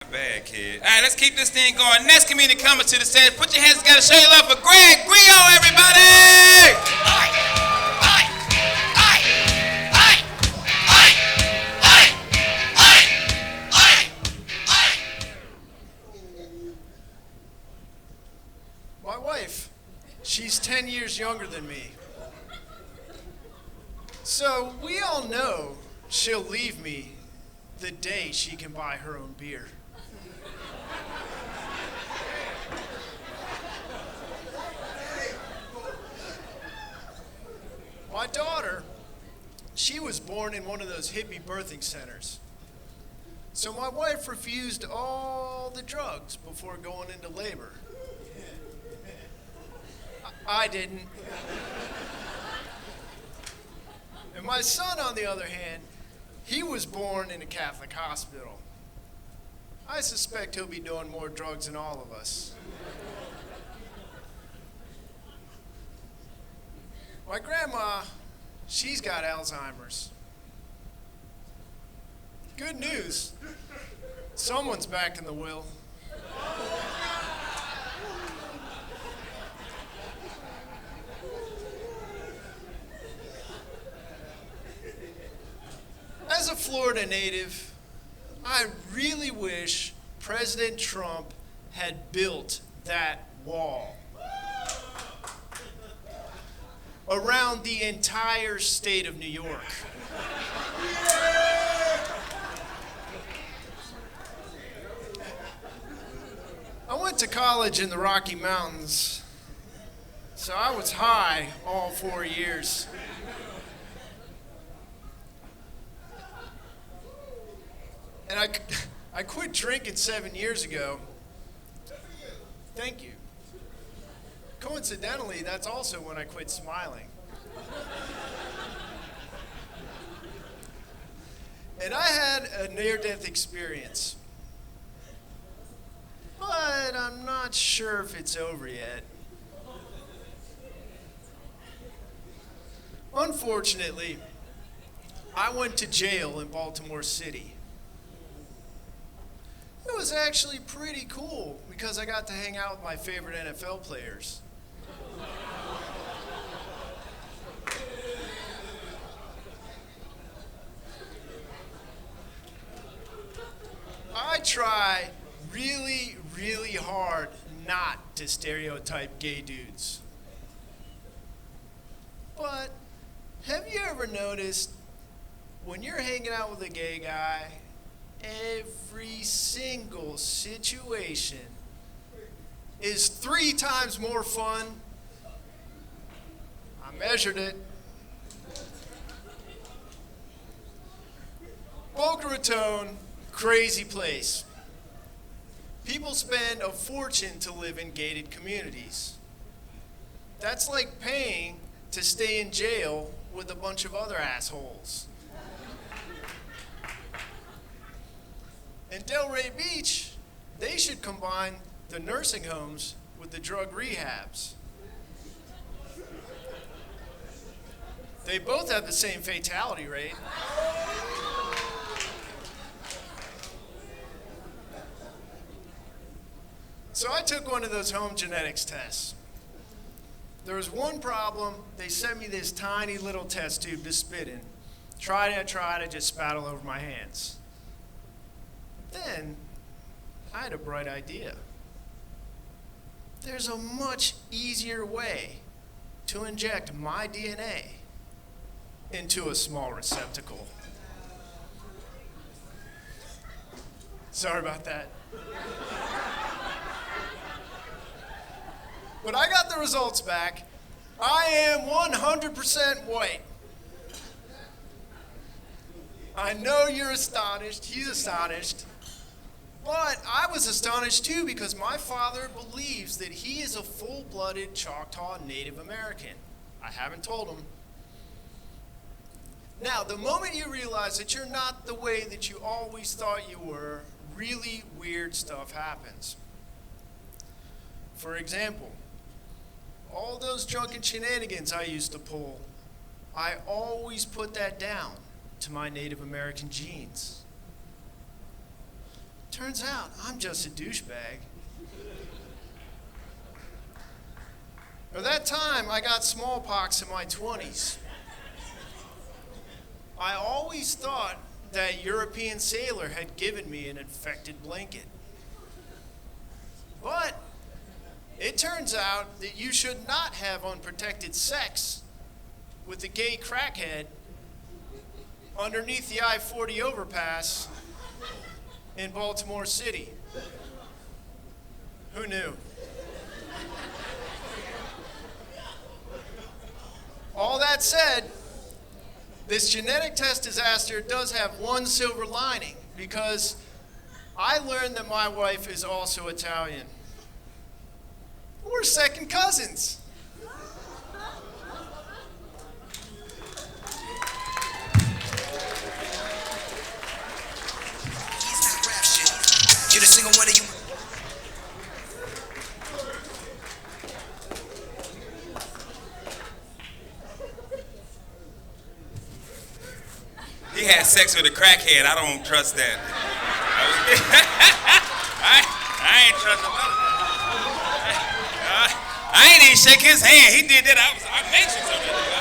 Bad kid. All right, let's keep this thing going. Next comedian coming to the stage. Put your hands together. Show your love for Greg Grio, everybody. My wife, she's 10 years younger than me. So we all know she'll leave me the day she can buy her own beer. My daughter, she was born in one of those hippie birthing centers. So my wife refused all the drugs before going into labor. I didn't. And my son, on the other hand, he was born in a Catholic hospital. I suspect he'll be doing more drugs than all of us. My grandma, she's got Alzheimer's. Good news, someone's back in the will. As a Florida native, I really wish President Trump had built that wall around the entire state of New York. I went to college in the Rocky Mountains, so I was high all 4 years. And I quit drinking 7 years ago. Thank you. Coincidentally, that's also when I quit smiling. And I had a near-death experience. But I'm not sure if it's over yet. Unfortunately, I went to jail in Baltimore City. It was actually pretty cool because I got to hang out with my favorite NFL players. I try really, really hard not to stereotype gay dudes. But have you ever noticed when you're hanging out with a gay guy, every single situation is 3 times more fun? I measured it. Boca Raton, crazy place. People spend a fortune to live in gated communities. That's like paying to stay in jail with a bunch of other assholes. In Delray Beach, they should combine the nursing homes with the drug rehabs. They both have the same fatality rate. So I took one of those home genetics tests. There was one problem. They sent me this tiny little test tube to spit in. Tried, I just spat all over my hands. Then, I had a bright idea. There's a much easier way to inject my DNA into a small receptacle. Sorry about that. But I got the results back. I am 100% white. I know you're astonished. He's astonished. But I was astonished too because my father believes that he is a full-blooded Choctaw Native American. I haven't told him. Now, the moment you realize that you're not the way that you always thought you were, really weird stuff happens. For example, all those drunken shenanigans I used to pull, I always put that down to my Native American genes. Turns out I'm just a douchebag. At that time, I got smallpox in my 20s. I always thought that European sailor had given me an infected blanket. But it turns out that you should not have unprotected sex with a gay crackhead underneath the I-40 overpass in Baltimore City. Who knew? All that said, this genetic test disaster does have one silver lining, because I learned that my wife is also Italian. We're second cousins. Get a single one of you. He had sex with a crackhead. I don't trust that. I ain't trust him. I ain't even shake his hand. He did that. I mentioned something.